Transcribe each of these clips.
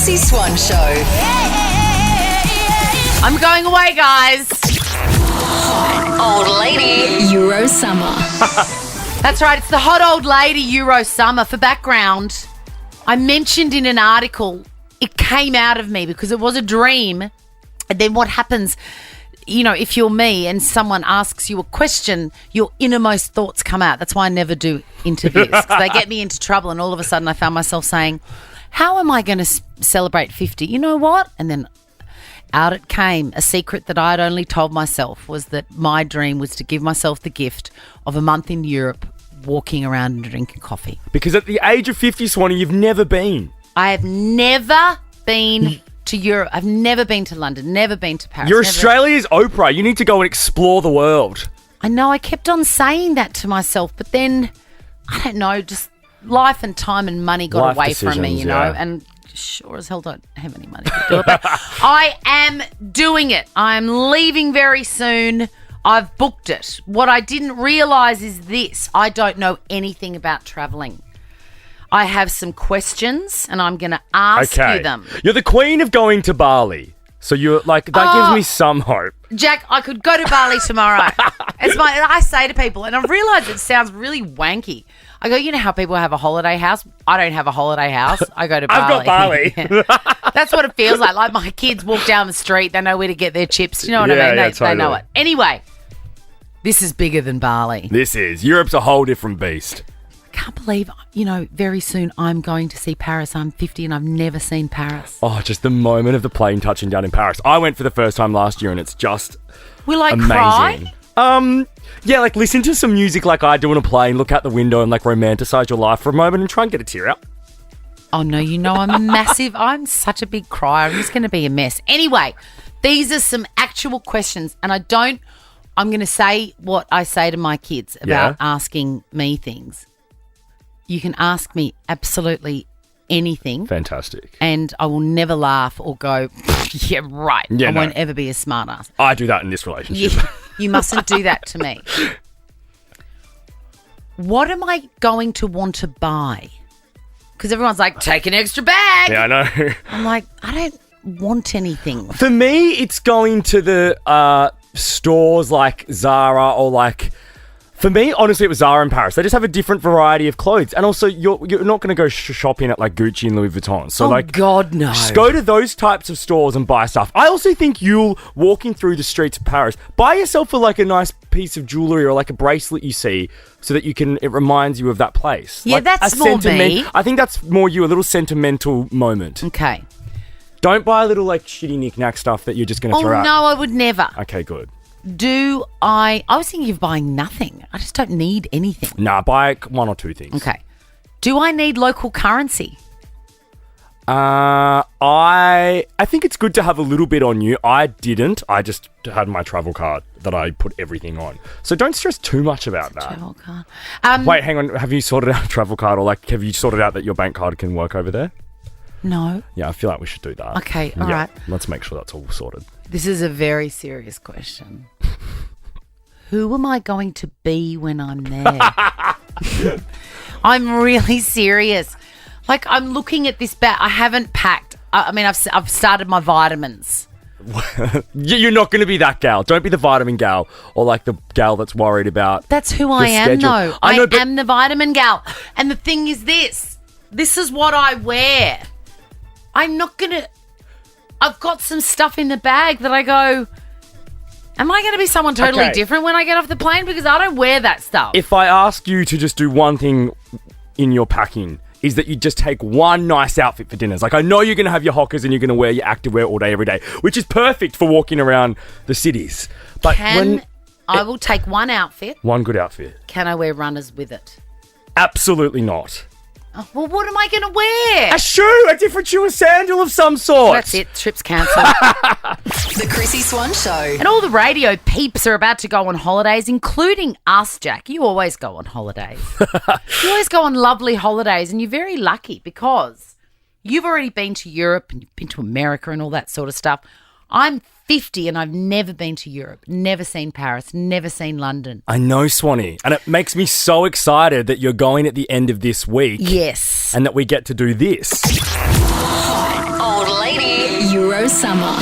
Chrissie Swan Show. I'm going away, guys. Old lady Euro summer. That's right. It's the hot old lady Euro summer. For background, I mentioned in an article, it came out of me because it was a dream. And then what happens, you know, if you're me and someone asks you a question, your innermost thoughts come out. That's why I never do interviews, because they get me into trouble. And all of a sudden I found myself saying, how am I going to celebrate 50? You know what? And then out it came. A secret that I'd only told myself was that my dream was to give myself the gift of a month in Europe, walking around and drinking coffee. Because at the age of 50, Swanee, you've never been. I have never been to Europe. I've never been to London, never been to Paris. You're Australia's Oprah. You need to go and explore the world. I know. I kept on saying that to myself, but then, I don't know, just life and time and money got away from me, you know, and sure as hell don't have any money to do it. But I am doing it. I'm leaving very soon. I've booked it. What I didn't realise is this. I don't know anything about travelling. I have some questions and I'm going to ask you them. You're the queen of going to Bali. So you're like, that gives me some hope. Jack, I could go to Bali tomorrow. I say to people, and I've realised it sounds really wanky. I go, you know how people have a holiday house? I don't have a holiday house. I go to Bali. I've got Bali. That's what it feels like. Like my kids walk down the street, they know where to get their chips. You know what I mean? They know it. Anyway, this is bigger than Bali. This is. Europe's a whole different beast. I can't believe, you know, very soon I'm going to see Paris. I'm 50 and I've never seen Paris. Oh, just the moment of the plane touching down in Paris. I went for the first time last year and it's just Will I amazing. Cry? Yeah, like listen to some music like I do on a plane, look out the window and like romanticize your life for a moment and try and get a tear out. Oh, no, you know I'm such a big crier. I'm just going to be a mess. Anyway, these are some actual questions and I'm going to say what I say to my kids about asking me things. You can ask me absolutely anything. Fantastic. And I will never laugh or go, yeah, right. I won't ever be a smart ass. I do that in this relationship. Yeah, you mustn't do that to me. What am I going to want to buy? Because everyone's like, take an extra bag. Yeah, I know. I'm like, I don't want anything. For me, it's going to the stores like Zara or like... For me, honestly, it was Zara in Paris. They just have a different variety of clothes. And also, you're not going to go shopping at like Gucci and Louis Vuitton. So God, no. Just go to those types of stores and buy stuff. I also think you'll, walking through the streets of Paris, buy yourself like a nice piece of jewellery or like a bracelet you see so that it reminds you of that place. Yeah, like that's more me. I think that's more you, a little sentimental moment. Okay. Don't buy little like shitty knick-knack stuff that you're just going to throw out. Oh, no, I would never. Okay, good. I was thinking of buying nothing. I just don't need anything. Nah, buy one or two things. Okay. Do I need local currency? I think it's good to have a little bit on you. I didn't. I just had my travel card that I put everything on. So don't stress too much about that. Travel card. Wait, hang on. Have you sorted out a travel card or like have you sorted out that your bank card can work over there? No. Yeah, I feel like we should do that. Okay, all right. Let's make sure that's all sorted. This is a very serious question. Who am I going to be when I'm there? I'm really serious. Like, I'm looking at this bag. I haven't packed. I've started my vitamins. You're not going to be that gal. Don't be the vitamin gal or like the gal that's worried about. That's who I am, though. I am the vitamin gal. And the thing is this. This is what I wear. I'm not going to... I've got some stuff in the bag that I go... Am I going to be someone totally different when I get off the plane? Because I don't wear that stuff. If I ask you to just do one thing in your packing, is that you just take one nice outfit for dinners. Like, I know you're going to have your hockers and you're going to wear your activewear all day, every day, which is perfect for walking around the cities. But I will take one outfit. One good outfit. Can I wear runners with it? Absolutely not. Oh, well, what am I going to wear? A shoe, a different shoe, a sandal of some sort. That's it. Trip's cancelled. The Chrissie Swan Show. And all the radio peeps are about to go on holidays, including us, Jack. You always go on holidays. You always go on lovely holidays, and you're very lucky because you've already been to Europe and you've been to America and all that sort of stuff. I'm 50 and I've never been to Europe, never seen Paris, never seen London. I know, Swanee. And it makes me so excited that you're going at the end of this week. Yes. And that we get to do this. Old old lady Euro summer.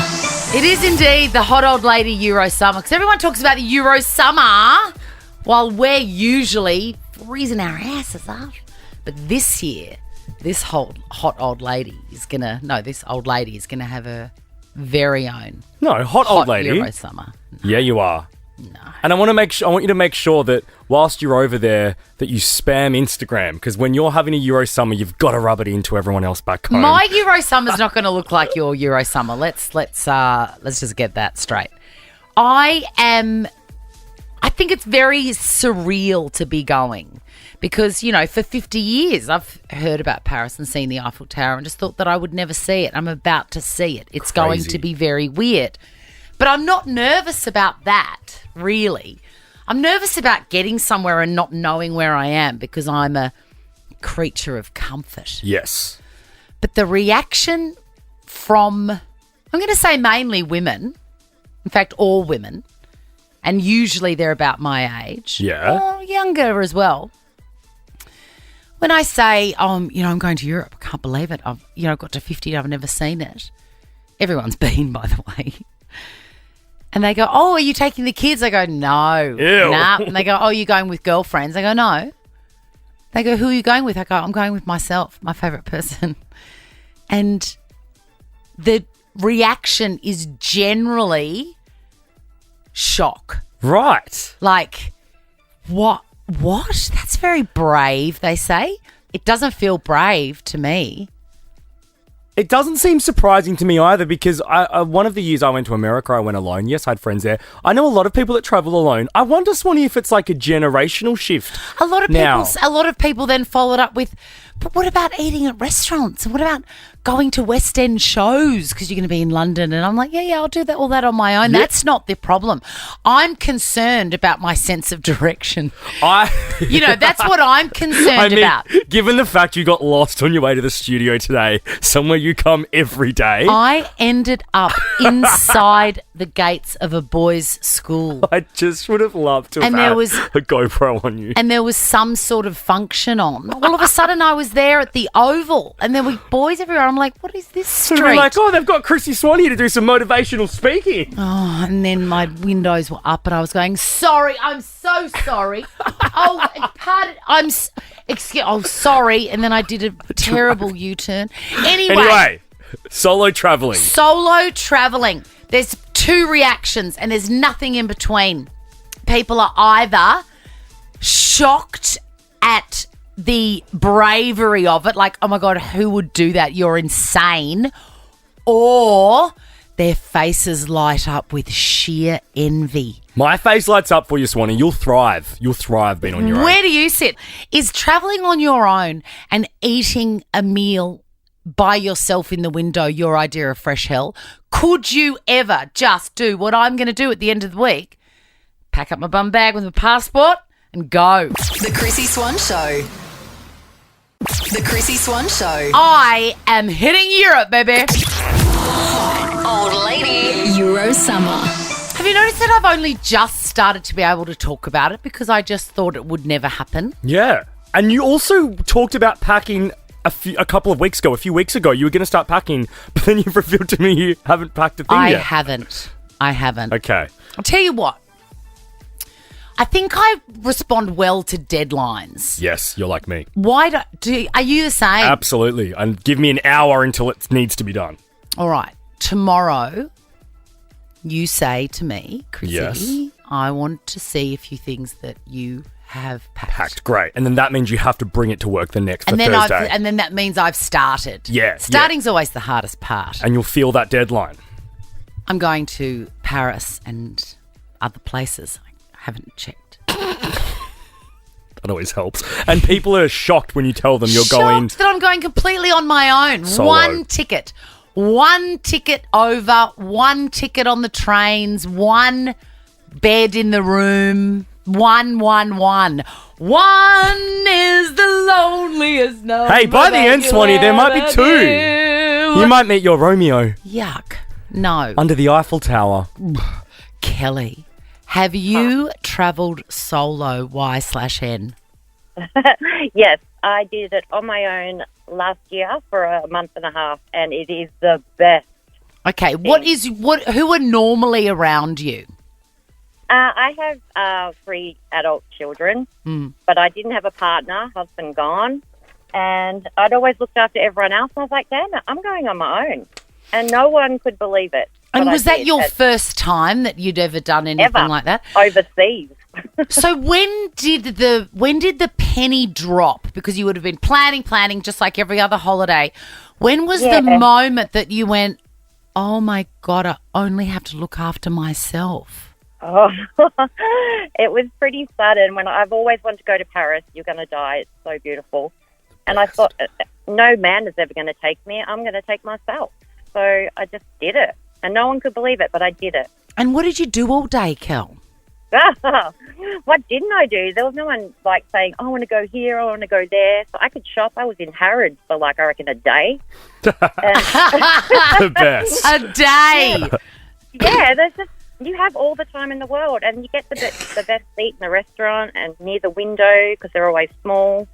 It is indeed the hot old lady Euro summer because everyone talks about the Euro summer while we're usually freezing our asses off. But this year, this hot old lady is this old lady is gonna have her very own hot old lady. Euro summer. Yeah, you are. No. And I want you to make sure that whilst you're over there, that you spam Instagram because when you're having a Euro summer, you've got to rub it into everyone else back home. My Euro summer's not going to look like your Euro summer. Let's just get that straight. I think it's very surreal to be going because, for 50 years I've heard about Paris and seen the Eiffel Tower and just thought that I would never see it. I'm about to see it. It's going to be very weird. But I'm not nervous about that, really. I'm nervous about getting somewhere and not knowing where I am because I'm a creature of comfort. Yes. But the reaction from, I'm going to say mainly women, in fact, all women, and usually they're about my age. Yeah. Or younger as well. When I say, I'm going to Europe, I can't believe it. I've got to 50, I've never seen it. Everyone's been, by the way. And they go, oh, are you taking the kids? I go, no. Ew. Nah. And they go, oh, you're going with girlfriends? I go, no. They go, who are you going with? I go, I'm going with myself, my favourite person. And the reaction is generally shock. Right. Like, what? That's very brave, they say. It doesn't feel brave to me. It doesn't seem surprising to me either because one of the years I went to America, I went alone. Yes, I had friends there. I know a lot of people that travel alone. I wonder, Swanee, if it's like a generational shift. A lot of people then followed up with, but what about eating at restaurants? And what about going to West End shows because you're going to be in London? And I'm like, yeah, I'll do all that on my own. Yep. That's not the problem. I'm concerned about my sense of direction. That's what I'm concerned about. Given the fact you got lost on your way to the studio today, somewhere you come every day. I ended up inside the gates of a boys' school. I just would have loved to have had a GoPro on you. And there was some sort of function on. All of a sudden I was there at the Oval and there were boys everywhere. I'm like, what is this street? We're like, they've got Chrissie Swan here to do some motivational speaking. Oh, and then my windows were up and I was going, sorry, I'm so sorry. Sorry. And then I did a terrible U-turn. Anyway, solo traveling. There's two reactions and there's nothing in between. People are either shocked at the bravery of it, like, oh my God, who would do that? You're insane. Or their faces light up with sheer envy. My face lights up for you, Swanee. You'll thrive. You'll thrive being on your own. Where do you sit? Is travelling on your own and eating a meal by yourself in the window your idea of fresh hell? Could you ever just do what I'm going to do at the end of the week? Pack up my bum bag with my passport and go. The Chrissie Swan Show. The Chrissie Swan Show. I am hitting Europe, baby. Old lady Euro summer. Have you noticed that I've only just started to be able to talk about it because I just thought it would never happen? Yeah. And you also talked about packing a few weeks ago. You were going to start packing, but then you've revealed to me you haven't packed a thing yet. I haven't. Okay. I'll tell you what. I think I respond well to deadlines. Yes, you're like me. Are you the same? Absolutely. And give me an hour until it needs to be done. All right. Tomorrow, you say to me, Chrissie, yes, I want to see a few things that you have packed. Great. And then that means you have to bring it to work for Thursday. And then that means I've started. Yeah. Starting's always the hardest part. And you'll feel that deadline. I'm going to Paris and other places. I haven't checked. That always helps. And people are shocked when you tell them you're going... Shocked that I'm going completely on my own. Solo. One ticket over, one ticket on the trains, one bed in the room, one. One is the loneliest number. Hey, by the end, Swanee, there might be two. You might meet your Romeo. Yuck. No. Under the Eiffel Tower. Kelly, have you travelled solo, Y/N? Yes, I did it on my own last year for a month and a half, and it is the best. Okay, who are normally around you? I have 3 adult children, but I didn't have a partner, husband gone, and I'd always looked after everyone else. And I was like, damn it, I'm going on my own. And no one could believe it. And but was that your first time that you'd ever done anything like that? Overseas. So when did the penny drop? Because you would have been planning just like every other holiday. When was the moment that you went, oh my God, I only have to look after myself? Oh, it was pretty sudden. When I've always wanted to go to Paris. You're going to die. It's so beautiful. And I thought, no man is ever going to take me. I'm going to take myself. So I just did it. And no one could believe it, but I did it. And what did you do all day, Kel? What didn't I do? There was no one like saying, oh, I want to go here, I want to go there. So I could shop. I was in Harrods for I reckon a day. The best. A day. Yeah, you have all the time in the world, and you get the best seat in the restaurant and near the window because they're always small.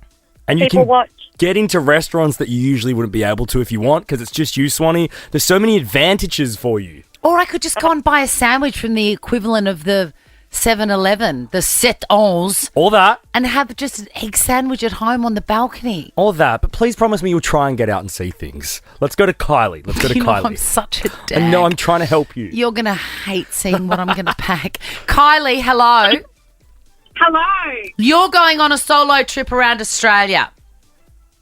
And you People can watch. get into restaurants that you usually wouldn't be able to if you want because it's just you, Swanee. There's so many advantages for you. Or I could just go and buy a sandwich from the equivalent of the 7-Eleven, the 7-Eleven, All that. and have just an egg sandwich at home on the balcony. All that. But please promise me you'll try and get out and see things. Let's go to Kylie. Let's go to You know, Kylie. I'm such a dad. And no, I'm trying to help you. You're going to hate seeing what I'm going to pack. Kylie, hello. Hello. You're going on a solo trip around Australia.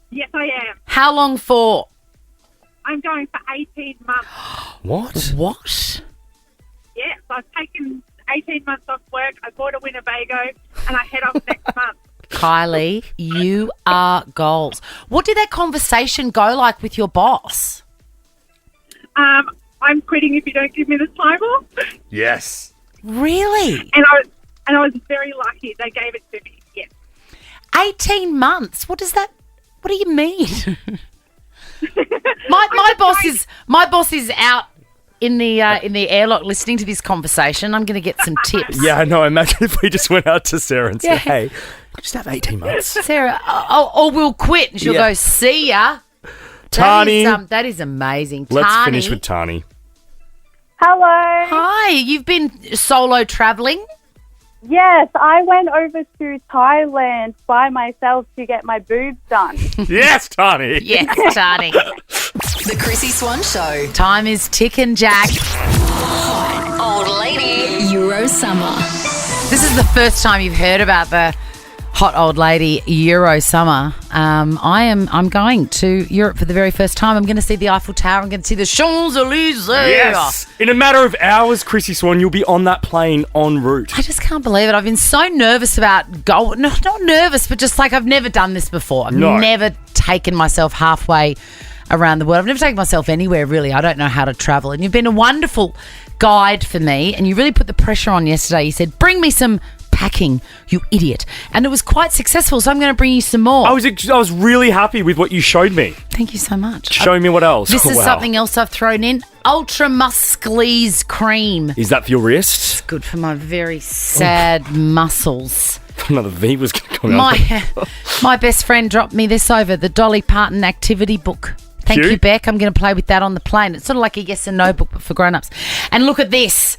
Yes, I am. How long for? I'm going for 18 months. What? What? Yes, I've taken 18 months off work. I bought a Winnebago and I head off next month. Kylie, you are goals. What did that conversation go like with your boss? I'm quitting if you don't give me the time off. Yes. Really? And I was very lucky. They gave it to me. Yes. 18 months? What do you mean? my boss is out in the airlock listening to this conversation. I'm going to get some tips. Yeah, I know. Imagine if we just went out to Sarah and said, hey, just have 18 months. Sarah, or we'll quit. And she'll go, see ya. Tani. That is amazing. Let's Tani. finish with Tani. Hello. Hi, you've been solo travelling? Yes, I went over to Thailand by myself to get my boobs done. Yes, Tani. Yes, Tani. The Chrissie Swan Show. Time is ticking, Jack. Old lady. Euro summer. This is the first time you've heard about the hot old lady Euro summer. I'm going to Europe for the very first time. I'm going to see the Eiffel Tower. I'm going to see the Champs-Elysees. Yes. In a matter of hours, Chrissie Swan, you'll be on that plane en route. I just can't believe it. I've been so nervous about going. No, not nervous, but just like I've never done this before. I've never taken myself halfway around the world. I've never taken myself anywhere, really. I don't know how to travel. And you've been a wonderful guide for me. And you really put the pressure on yesterday. You said, bring me some packing, you idiot. And it was quite successful, so I'm going to bring you some more. I was really happy with what you showed me. Thank you so much. Show me what else. This is Wow. something else I've thrown in. Ultra Muscles Cream. Is that for your wrist? Good for my very sad muscles. Another V was going to come out. My best friend dropped me this over, the Dolly Parton activity book. Thank Cute. you, Beck. I'm going to play with that on the plane. It's sort of like a yes and no book, but for grown-ups. And look at this.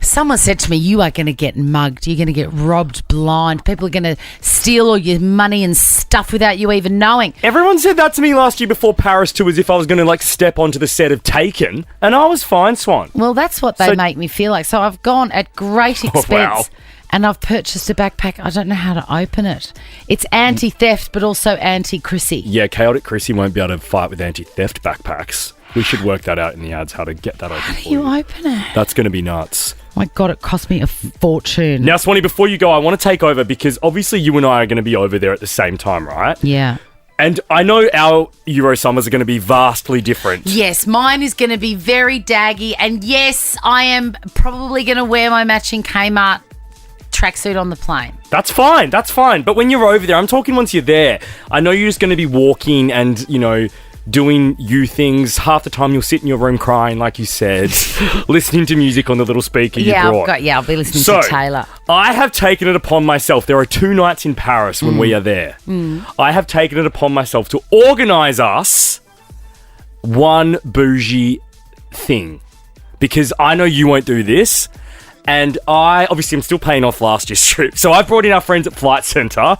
Someone said to me, you are going to get mugged. You're going to get robbed blind. People are going to steal all your money and stuff without you even knowing. Everyone said that to me last year before Paris too, as if I was going to step onto the set of Taken, and I was fine, Swan. Well, that's what they make me feel like. So I've gone at great expense. wow. And I've purchased a backpack. I don't know how to open it. It's anti-theft, but also anti-Chrissie. Yeah, Chaotic Chrissie won't be able to fight with anti-theft backpacks. We should work that out in the ads, how to get that open How do for you you. open it? That's going to be nuts. My God, it cost me a fortune. Now, Swanee, before you go, I want to take over because obviously you and I are going to be over there at the same time, right? Yeah. And I know our Euro summers are going to be vastly different. Yes, mine is going to be very daggy. And yes, I am probably going to wear my matching Kmart tracksuit on the plane. That's fine. But when you're over there, I'm talking once you're there, I know you're just going to be walking and, doing you things. Half the time you'll sit in your room crying, like you said, listening to music on the little speaker you brought. I'll be listening So, to Taylor. I have taken it upon myself. There are 2 nights in Paris when we are there. I have taken it upon myself to organise us one bougie thing. Because I know you won't do this. And I'm still paying off last year's trip. So I brought in our friends at Flight Centre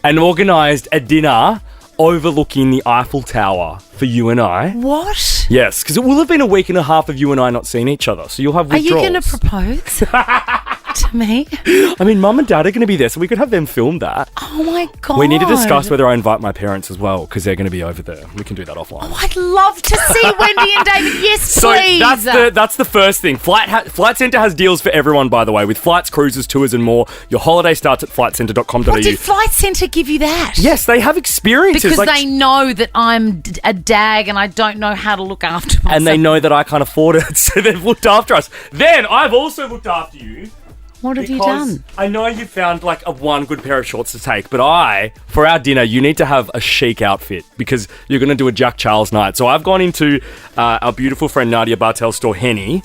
and organised a dinner overlooking the Eiffel Tower for you and I. What? Yes, because it will have been a week and a half of you and I not seeing each other. So you'll have Are you withdrawals. going to propose to me? I mean, Mum and Dad are going to be there, so we could have them film that. Oh my God. We need to discuss whether I invite my parents as well, because they're going to be over there. We can do that offline. Oh, I'd love to see Wendy and David. Yes, So please. that's the first thing. Flight Centre has deals for everyone, by the way, with flights, cruises, tours, and more. Your holiday starts at flightcentre.com.au. What did Flight Centre give you that? Yes, they have experiences. Because they know that I'm a dag and I don't know how to look after myself. And they know that I can't afford it, so they've looked after us. Then I've also looked after you. What have you Because done? I know you found like one good pair of shorts to take, but for our dinner, you need to have a chic outfit because you're going to do a Jack Charles night. So I've gone into our beautiful friend Nadia Bartel's store, Henny.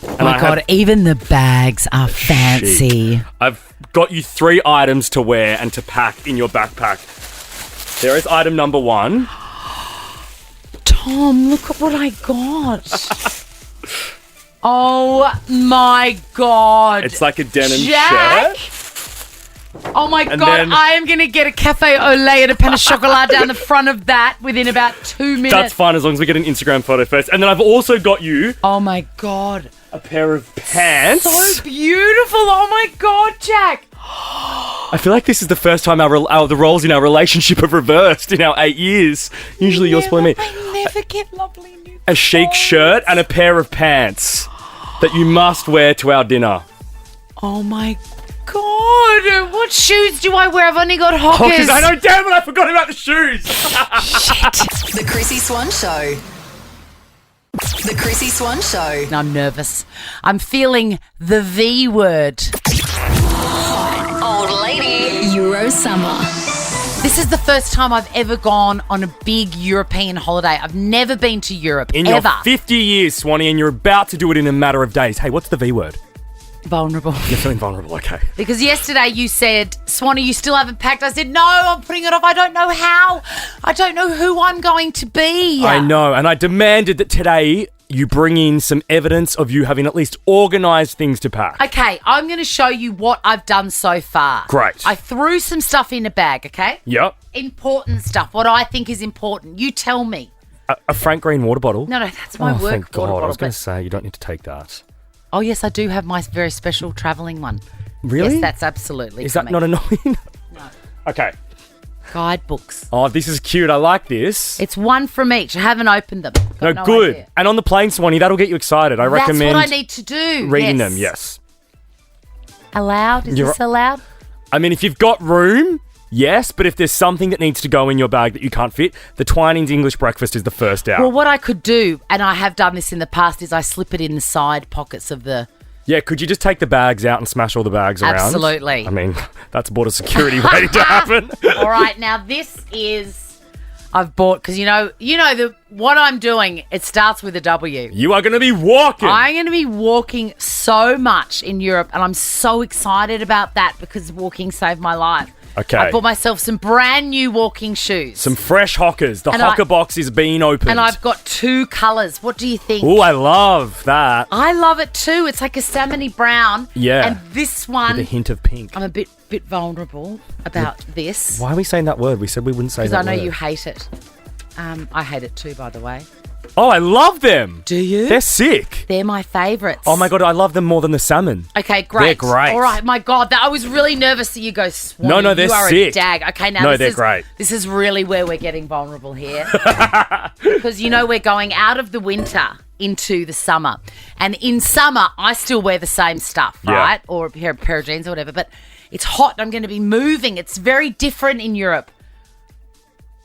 And Oh my God, even the bags are fancy. Chic. I've got you 3 items to wear and to pack in your backpack. There is item number 1. Tom, look at what I got. Oh my God. It's like a denim Jack? shirt. Oh my And God, then- I am going to get a cafe au lait and a pain au chocolat down the front of that within about 2 minutes. That's fine as long as we get an Instagram photo first. And then I've also got you Oh my God. a pair of pants. So beautiful. Oh my God, Jack. I feel like this is the first time the roles in our relationship have reversed in our 8 years. Usually you're spoiling me. I never get lovely new A chic clothes. shirt and a pair of pants that you must wear to our dinner. Oh my God. What shoes do I wear? I've only got hockers. Because I know, damn it, I forgot about the shoes. The Chrissie Swan Show. The Chrissie Swan Show. I'm nervous. I'm feeling the V word. Old lady. Euro summer. This is the first time I've ever gone on a big European holiday. I've never been to Europe, In ever. your 50 years, Swanee, and you're about to do it in a matter of days. Hey, what's the V word? Vulnerable. You're feeling vulnerable, okay. Because yesterday you said, Swanee, you still haven't packed. I said, no, I'm putting it off. I don't know how. I don't know who I'm going to be. I know, and I demanded that today you bring in some evidence of you having at least organised things to pack. Okay, I'm going to show you what I've done so far. Great. I threw some stuff in a bag, okay? Yep. Important stuff, what I think is important. You tell me. A Frank Green water bottle? No, that's my work thank water God. bottle. I was going but- to say, you don't need to take that. Oh, yes, I do have my very special travelling one. Really? Yes, that's absolutely Is that coming. not annoying? No. Okay. Guidebooks. Oh, this is cute. I like this. It's one from each. I haven't opened them. Got No, good. idea. And on the plane, Swanee, that'll get you excited. I recommend That's what I need to do. reading yes. them, yes. Allowed? Is You're- this allowed? I mean, if you've got room, yes, but if there's something that needs to go in your bag that you can't fit, the Twinings English breakfast is the first out. Well, what I could do, and I have done this in the past, is I slip it in the side pockets of the... Yeah, could you just take the bags out and smash all the bags around? Absolutely. I mean, that's border security waiting to happen. All right, now this is... I've bought... Because what I'm doing, it starts with a W. You are going to be walking. I'm going to be walking so much in Europe, and I'm so excited about that because walking saved my life. Okay. I bought myself some brand new walking shoes. Some fresh hockers. The And hocker I- box is being opened. And I've got 2 colours. What do you think? Oh, I love that. I love it too. It's like a salmony brown. Yeah. And this With one, a hint of pink. I'm a bit vulnerable about this. Why are we saying that word? We said we wouldn't say Because that I know word. you hate it. I hate it too, by the way. Oh, I love them. Do you? They're sick. They're my favourites. Oh my God, I love them more than the salmon. Okay, great. They're great. All right, my God, I was really nervous that you go, Swanee, No, they're you are sick. a dag. Okay, now No, this they're is, great. This is really where we're getting vulnerable here. Because, we're going out of the winter into the summer. And in summer, I still wear the same stuff, Yeah. right? Or a pair of jeans or whatever. But it's hot. I'm going to be moving. It's very different in Europe.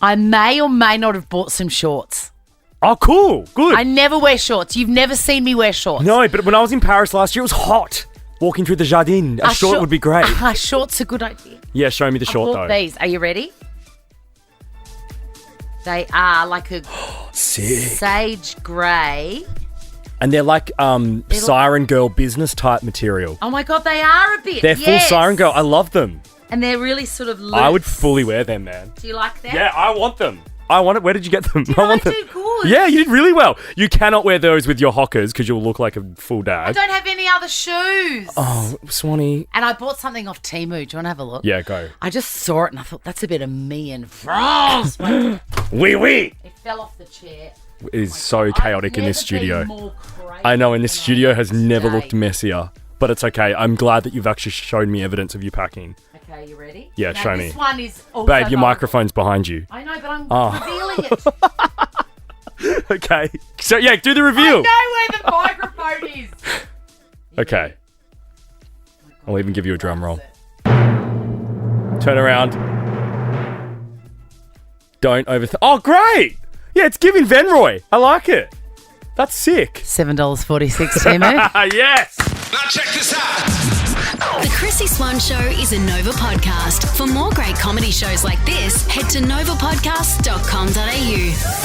I may or may not have bought some shorts. Oh, cool. Good. I never wear shorts. You've never seen me wear shorts. No, but when I was in Paris last year, it was hot. Walking through the Jardin. A short would be great. Shorts are a good idea. Yeah, show me the I short bought though. these. Are you ready? They are like a Sick. Sage grey. And they're like Siren Girl business type material. Oh my God, they are a bit. They're full Siren Girl. I love them. And they're really sort of loose. I would fully wear them, man. Do you like them? Yeah, I want them. I want it. Where did you get them? Did I want I them. do good? Yeah, you did really well. You cannot wear those with your hockers because you'll look like a full I dad. don't have any other shoes. Oh, Swanee. And I bought something off Temu. Do you want to have a look? Yeah, go. I just saw it and I thought, that's a bit of me in France. Wait, Oui. it fell off the chair. It is so chaotic in this I've never studio. been more crazy I know, and this than I studio am has never today. looked messier. But it's okay. I'm glad that you've actually shown me evidence of you packing. Okay, you ready? Yeah, now, show this me. one is also Babe, your vulnerable. microphone's behind you. I know, but I'm Oh. revealing it. Okay. So, yeah, do the I review. know where the microphone is. Okay. I'll even give you a drum roll. Turn around. Don't overthink. Oh, great! Yeah, it's giving Venroy. I like it. That's sick. $7.46, Temu. Yes! Now check this out. The Chrissie Swan Show is a Nova podcast. For more great comedy shows like this, head to novapodcast.com.au.